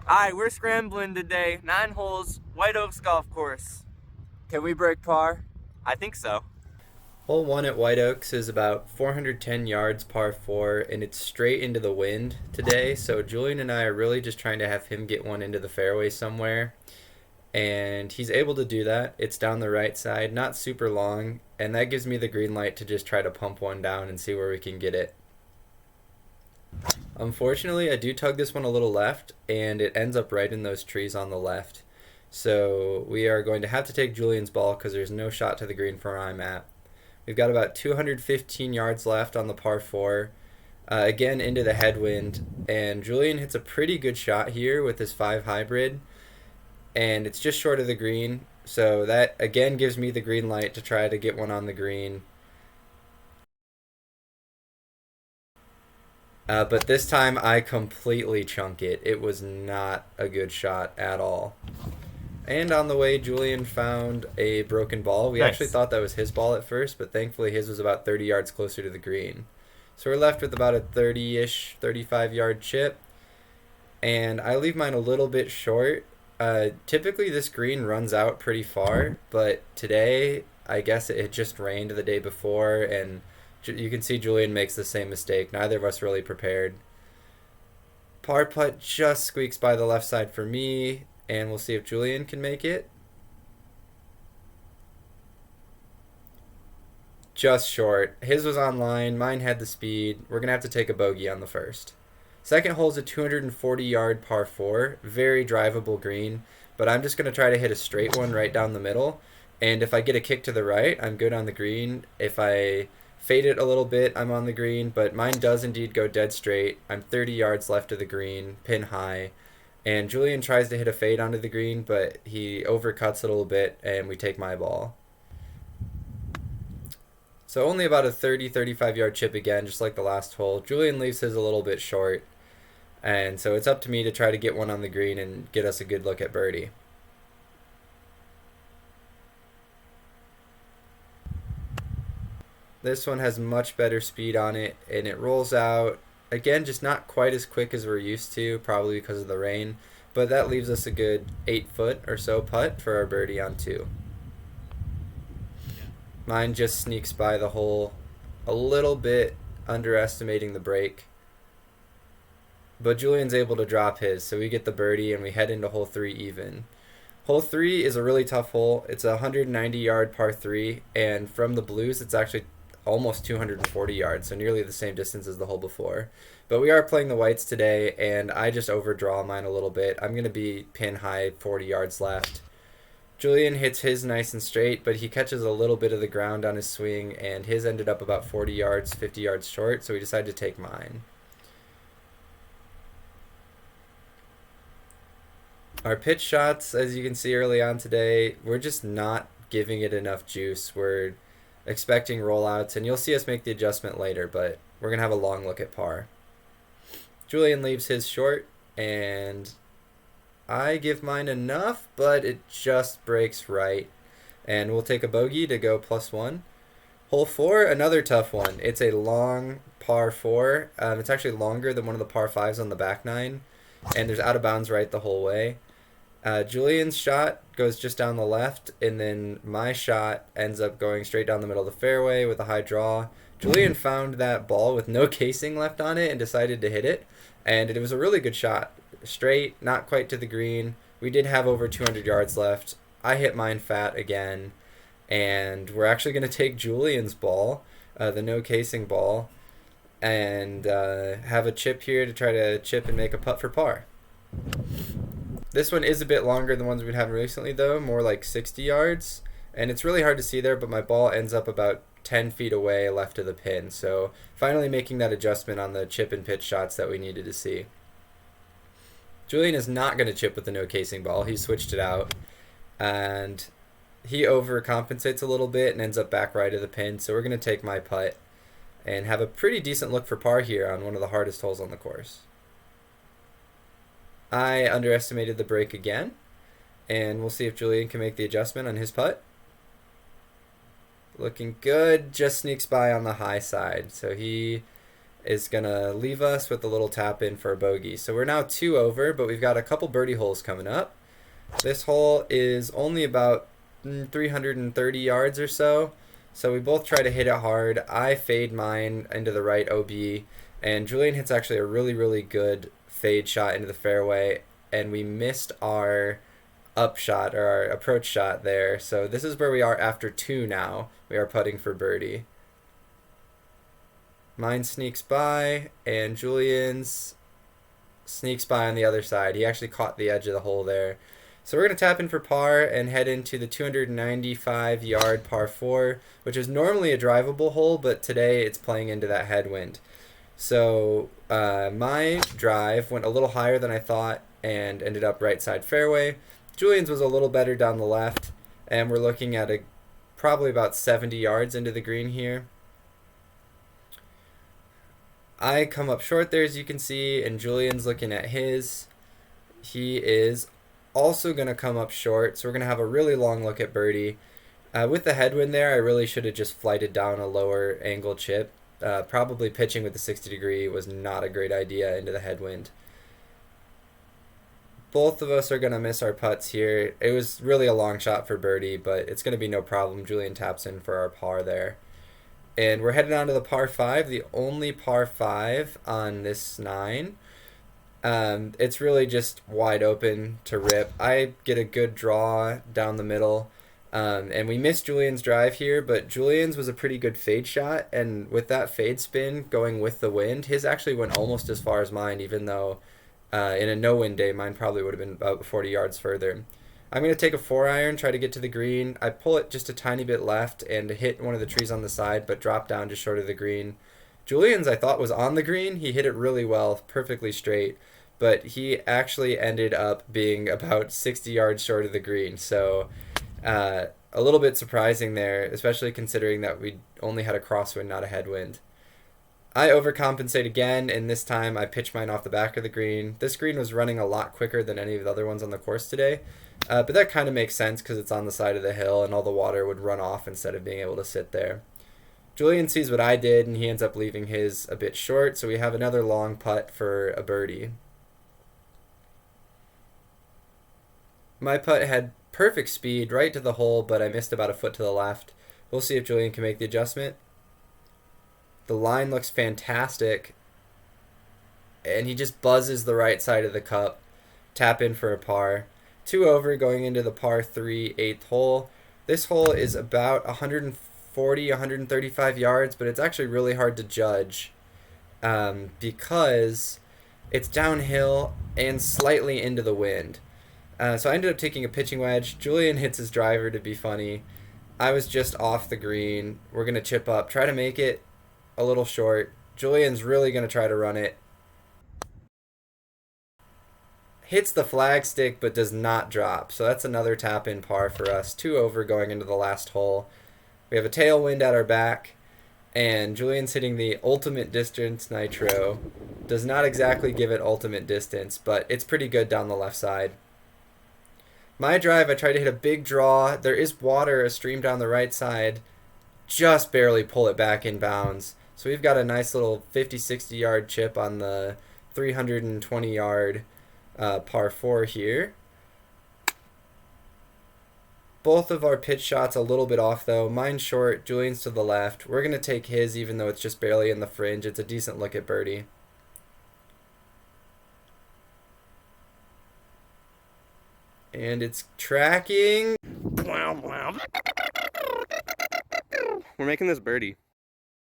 Hi, we're scrambling today. 9 holes, White Oaks Golf Course. Can we break par? I think so. Hole 1 at White Oaks is about 410 yards par 4, and it's straight into the wind today. So Julian and I are really just trying to have him get one into the fairway somewhere. And he's able to do that. It's down the right side, not super long, and that gives me the green light to just try to pump one down and see where we can get it. Unfortunately, I do tug this one a little left, and it ends up right in those trees on the left. So we are going to have to take Julian's ball because there's no shot to the green from where I'm at. We've got about 215 yards left on the par 4. Again, into the headwind. And Julian hits a pretty good shot here with his 5 hybrid. And it's just short of the green. So that, again, gives me the green light to try to get one on the green. But this time I completely chunk it. It was not a good shot at all. And on the way, Julian found a broken ball. We actually Nice. thought that was his ball at first, but thankfully his was about 30 yards closer to the green. So we're left with about a 30-ish, 35-yard chip. And I leave mine a little bit short. Typically this green runs out pretty far, but today I guess it had just rained the day before, and you can see Julian makes the same mistake. Neither of us really prepared. Par putt just squeaks by the left side for me, and we'll see if Julian can make it. Just short. His was on line, mine had the speed. We're going to have to take a bogey on the first. Second hole's a 240-yard par 4, very drivable green, but I'm just going to try to hit a straight one right down the middle. And if I get a kick to the right, I'm good on the green. If I fade it a little bit, I'm on the green, but mine does indeed go dead straight. I'm 30 yards left of the green, pin high. And Julian tries to hit a fade onto the green, but he overcuts it a little bit, and we take my ball. So only about a 30, 35-yard chip again, just like the last hole. Julian leaves his a little bit short, and so it's up to me to try to get one on the green and get us a good look at birdie. This one has much better speed on it, and it rolls out. Again, just not quite as quick as we're used to, probably because of the rain, but that leaves us a good 8 foot or so putt for our birdie on 2. Mine just sneaks by the hole a little bit, underestimating the break. But Julian's able to drop his, so we get the birdie and we head into hole 3 even. Hole 3 is a really tough hole. It's a 190-yard par 3, and from the blues, it's actually almost 240 yards, so nearly the same distance as the hole before. But we are playing the whites today, and I just overdraw mine a little bit. I'm going to be pin high, 40 yards left. Julian hits his nice and straight, but he catches a little bit of the ground on his swing, and his ended up about 40 yards, 50 yards short, so we decided to take mine. Our pitch shots, as you can see early on today, we're just not giving it enough juice. We're expecting rollouts, and you'll see us make the adjustment later, but we're going to have a long look at par. Julian leaves his short, and I give mine enough, but it just breaks right. And we'll take a bogey to go +1. Hole 4, another tough one. It's a long par 4. It's actually longer than one of the par 5s on the back nine, and there's out of bounds right the whole way. Julian's shot goes just down the left, and then my shot ends up going straight down the middle of the fairway with a high draw. Julian found that ball with no casing left on it and decided to hit it, and it was a really good shot. Straight, not quite to the green. We did have over 200 yards left. I hit mine fat again, and we're actually going to take Julian's ball, the no casing ball, and have a chip here to try to chip and make a putt for par. This one is a bit longer than ones we've had recently, though, more like 60 yards. And it's really hard to see there, but my ball ends up about 10 feet away left of the pin. So finally making that adjustment on the chip and pitch shots that we needed to see. Julian is not going to chip with the no casing ball. He switched it out. And he overcompensates a little bit and ends up back right of the pin. So we're going to take my putt and have a pretty decent look for par here on one of the hardest holes on the course. I underestimated the break again, and we'll see if Julian can make the adjustment on his putt. Looking good, just sneaks by on the high side. So he is going to leave us with a little tap in for a bogey. So we're now 2 over, but we've got a couple birdie holes coming up. This hole is only about 330 yards or so. So we both try to hit it hard. I fade mine into the right OB, and Julian hits actually a really, really good fade shot into the fairway, and we missed our upshot or our approach shot there. So this is where we are after 2 now. We are putting for birdie. Mine sneaks by, and Julian's sneaks by on the other side. He actually caught the edge of the hole there. So we're going to tap in for par and head into the 295-yard par 4, which is normally a drivable hole, but today it's playing into that headwind. So my drive went a little higher than I thought and ended up right side fairway. Julian's was a little better down the left, and we're looking at probably about 70 yards into the green here. I come up short there, as you can see, and Julian's looking at his. He is also going to come up short, so we're going to have a really long look at birdie. With the headwind there, I really should have just flighted down a lower angle chip. Probably pitching with the 60 degree was not a great idea into the headwind. Both of us are going to miss our putts here. It was really a long shot for birdie, but it's going to be no problem. Julian taps in for our par there. And we're headed on to the par 5, the only par 5 on this 9. It's really just wide open to rip. I get a good draw down the middle, and we missed Julian's drive here, but Julian's was a pretty good fade shot, and with that fade spin going with the wind, his actually went almost as far as mine, even though in a no-wind day, mine probably would have been about 40 yards further. I'm going to take a 4-iron, try to get to the green. I pull it just a tiny bit left and hit one of the trees on the side, but drop down just short of the green. Julian's, I thought, was on the green. He hit it really well, perfectly straight, but he actually ended up being about 60 yards short of the green. So a little bit surprising there, especially considering that we only had a crosswind, not a headwind. I overcompensate again, and this time I pitch mine off the back of the green. This green was running a lot quicker than any of the other ones on the course today, but that kind of makes sense because it's on the side of the hill and all the water would run off instead of being able to sit there. Julian sees what I did, and he ends up leaving his a bit short, so we have another long putt for a birdie. My putt had perfect speed right to the hole, but I missed about a foot to the left. We'll see if Julian can make the adjustment. The line looks fantastic, and he just buzzes the right side of the cup. Tap in for a par. 2 over going into the par 3 8th hole. This hole is about 140, 135 yards, but it's actually really hard to judge because it's downhill and slightly into the wind. So I ended up taking a pitching wedge. Julian hits his driver to be funny. I was just off the green. We're going to chip up, try to make it a little short. Julian's really going to try to run it. Hits the flag stick but does not drop. So that's another tap in par for us. 2 over going into the last hole. We have a tailwind at our back, and Julian's hitting the ultimate distance nitro. Does not exactly give it ultimate distance, but it's pretty good down the left side. My drive, I tried to hit a big draw. There is water, a stream down the right side. Just barely pull it back in bounds. So we've got a nice little 50, 60 yard chip on the 320 yard par 4 here. Both of our pitch shots a little bit off though. Mine's short, Julian's to the left. We're going to take his even though it's just barely in the fringe. It's a decent look at birdie. And it's tracking. We're making this birdie.